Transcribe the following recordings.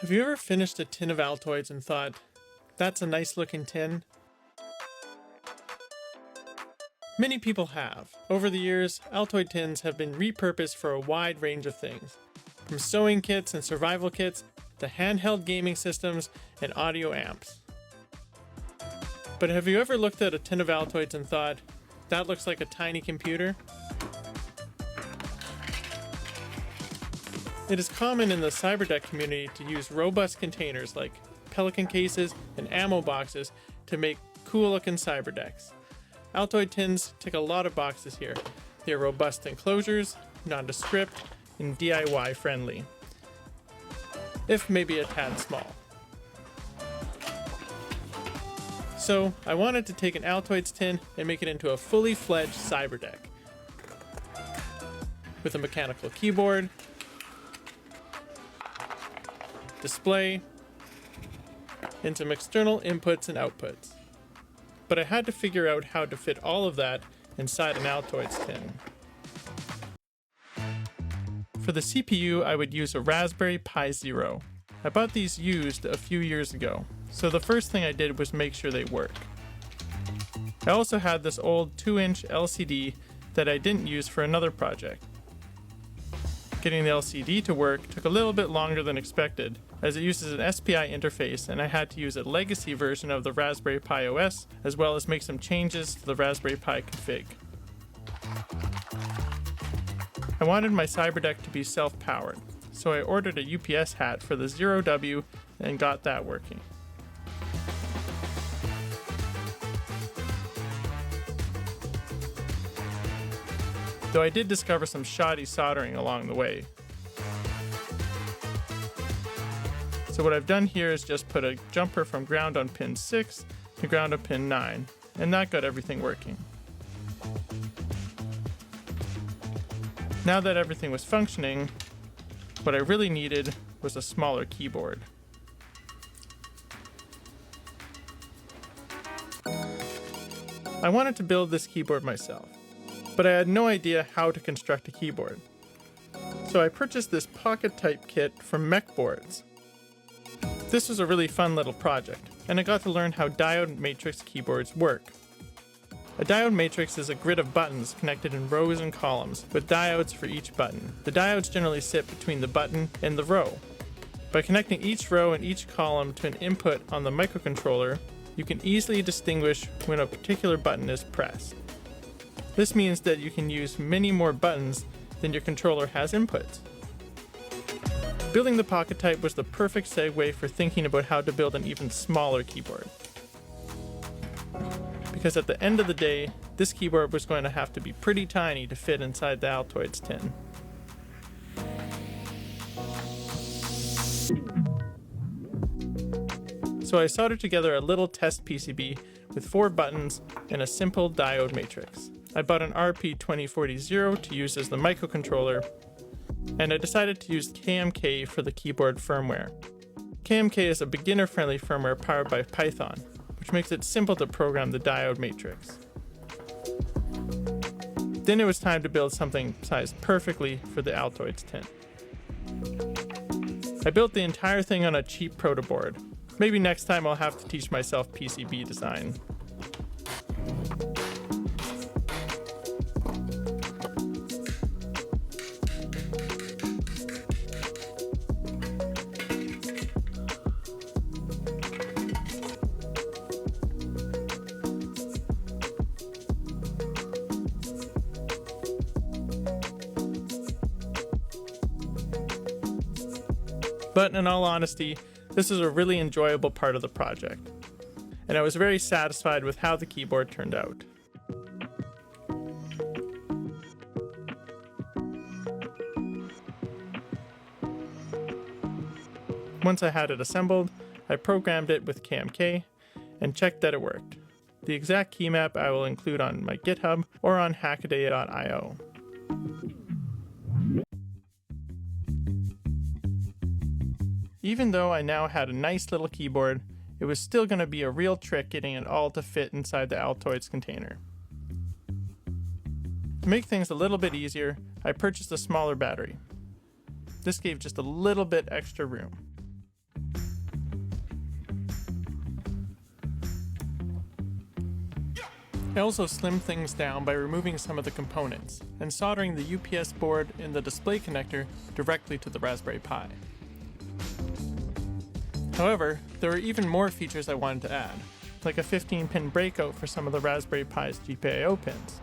Have you ever finished a tin of Altoids and thought, that's a nice looking tin? Many people have. Over the years, Altoid tins have been repurposed for a wide range of things, from sewing kits and survival kits to handheld gaming systems and audio amps. But have you ever looked at a tin of Altoids and thought, that looks like a tiny computer? It is common in the Cyberdeck community to use robust containers like pelican cases and ammo boxes to make cool looking Cyberdecks. Altoid tins tick a lot of boxes here. They are robust enclosures, nondescript, and DIY friendly, if maybe a tad small. So I wanted to take an Altoids tin and make it into a fully fledged Cyberdeck with a mechanical keyboard, display, and some external inputs and outputs. But I had to figure out how to fit all of that inside an Altoids tin. For the CPU, I would use a Raspberry Pi Zero. I bought these used a few years ago, so the first thing I did was make sure they work. I also had this old 2-inch LCD that I didn't use for another project. Getting the LCD to work took a little bit longer than expected, as it uses an SPI interface and I had to use a legacy version of the Raspberry Pi OS, as well as make some changes to the Raspberry Pi config. I wanted my Cyberdeck to be self-powered, so I ordered a UPS hat for the 0W and got that working. Though I did discover some shoddy soldering along the way. So what I've done here is just put a jumper from ground on pin 6 to ground on pin 9, and that got everything working. Now that everything was functioning, what I really needed was a smaller keyboard. I wanted to build this keyboard myself, but I had no idea how to construct a keyboard. So I purchased this pocket type kit from Mech Boards. This was a really fun little project, and I got to learn how diode matrix keyboards work. A diode matrix is a grid of buttons connected in rows and columns, with diodes for each button. The diodes generally sit between the button and the row. By connecting each row and each column to an input on the microcontroller, you can easily distinguish when a particular button is pressed. This means that you can use many more buttons than your controller has inputs. Building the pocket type was the perfect segue for thinking about how to build an even smaller keyboard. Because at the end of the day, this keyboard was going to have to be pretty tiny to fit inside the Altoids tin. So I soldered together a little test PCB with 4 buttons and a simple diode matrix. I bought an RP2040 to use as the microcontroller, and I decided to use KMK for the keyboard firmware. KMK is a beginner-friendly firmware powered by Python, which makes it simple to program the diode matrix. Then it was time to build something sized perfectly for the Altoids tin. I built the entire thing on a cheap proto board. Maybe next time I'll have to teach myself PCB design. But in all honesty, this is a really enjoyable part of the project, and I was very satisfied with how the keyboard turned out. Once I had it assembled, I programmed it with KMK and checked that it worked. The exact key map I will include on my GitHub or on hackaday.io. Even though I now had a nice little keyboard, it was still going to be a real trick getting it all to fit inside the Altoids container. To make things a little bit easier, I purchased a smaller battery. This gave just a little bit extra room. I also slimmed things down by removing some of the components and soldering the UPS board and the display connector directly to the Raspberry Pi. However, there were even more features I wanted to add, like a 15-pin breakout for some of the Raspberry Pi's GPIO pins,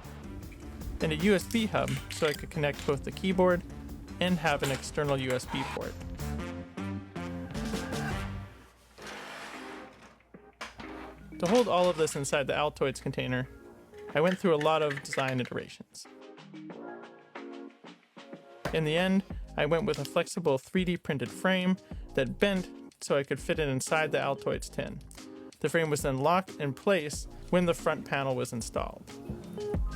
and a USB hub so I could connect both the keyboard and have an external USB port. To hold all of this inside the Altoids container, I went through a lot of design iterations. In the end, I went with a flexible 3D printed frame that bent so I could fit it inside the Altoids tin. The frame was then locked in place when the front panel was installed.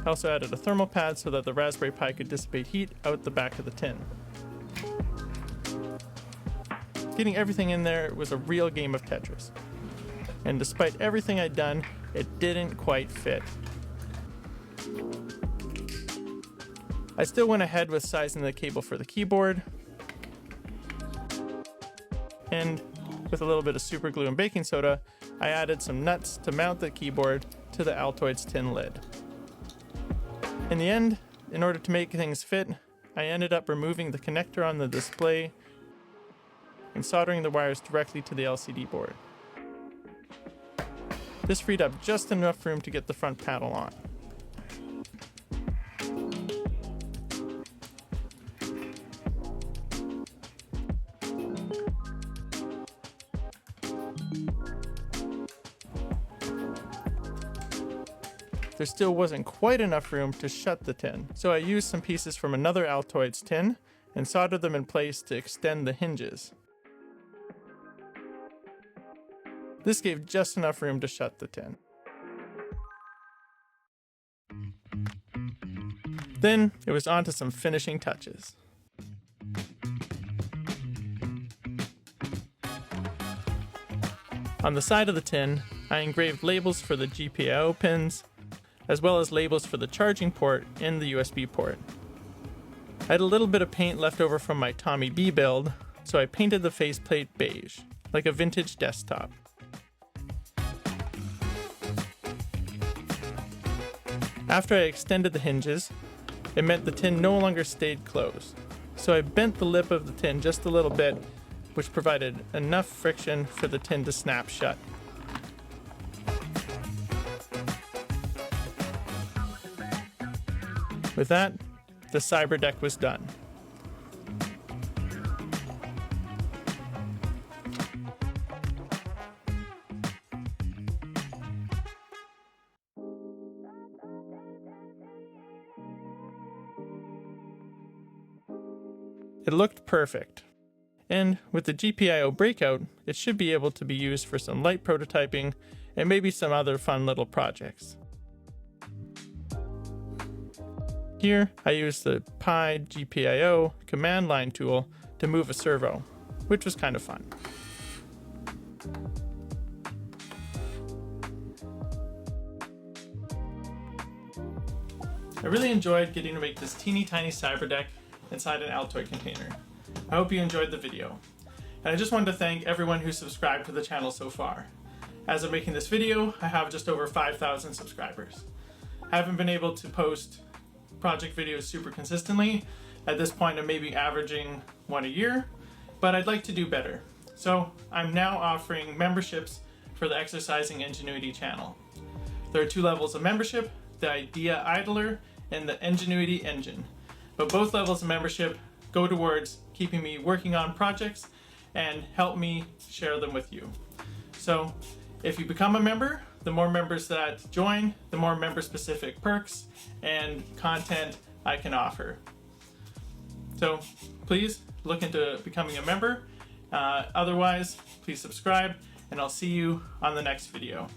I also added a thermal pad so that the Raspberry Pi could dissipate heat out the back of the tin. Getting everything in there was a real game of Tetris. And despite everything I'd done, it didn't quite fit. I still went ahead with sizing the cable for the keyboard, and with a little bit of super glue and baking soda, I added some nuts to mount the keyboard to the Altoids tin lid. In the end, in order to make things fit, I ended up removing the connector on the display and soldering the wires directly to the LCD board. This freed up just enough room to get the front panel on. There still wasn't quite enough room to shut the tin, so I used some pieces from another Altoids tin and soldered them in place to extend the hinges. This gave just enough room to shut the tin. Then it was on to some finishing touches. On the side of the tin, I engraved labels for the GPIO pins, as well as labels for the charging port and the USB port. I had a little bit of paint left over from my Tommy B build, so I painted the faceplate beige, like a vintage desktop. After I extended the hinges, it meant the tin no longer stayed closed, so I bent the lip of the tin just a little bit, which provided enough friction for the tin to snap shut. With that, the Cyberdeck was done. It looked perfect. And with the GPIO breakout, it should be able to be used for some light prototyping and maybe some other fun little projects. Here, I used the Pi GPIO command line tool to move a servo, which was kind of fun. I really enjoyed getting to make this teeny tiny Cyberdeck inside an Altoid container. I hope you enjoyed the video. And I just wanted to thank everyone who subscribed to the channel so far. As of making this video, I have just over 5,000 subscribers. I haven't been able to post project videos super consistently. At this point, I'm maybe averaging one a year, but I'd like to do better. So I'm now offering memberships for the Exercising Ingenuity channel. There are 2 levels of membership, the Idea Idler and the Ingenuity Engine. But both levels of membership go towards keeping me working on projects and help me share them with you. So if you become a member, the more members that join, the more member-specific perks and content I can offer. So please look into becoming a member. Otherwise, please subscribe, and I'll see you on the next video.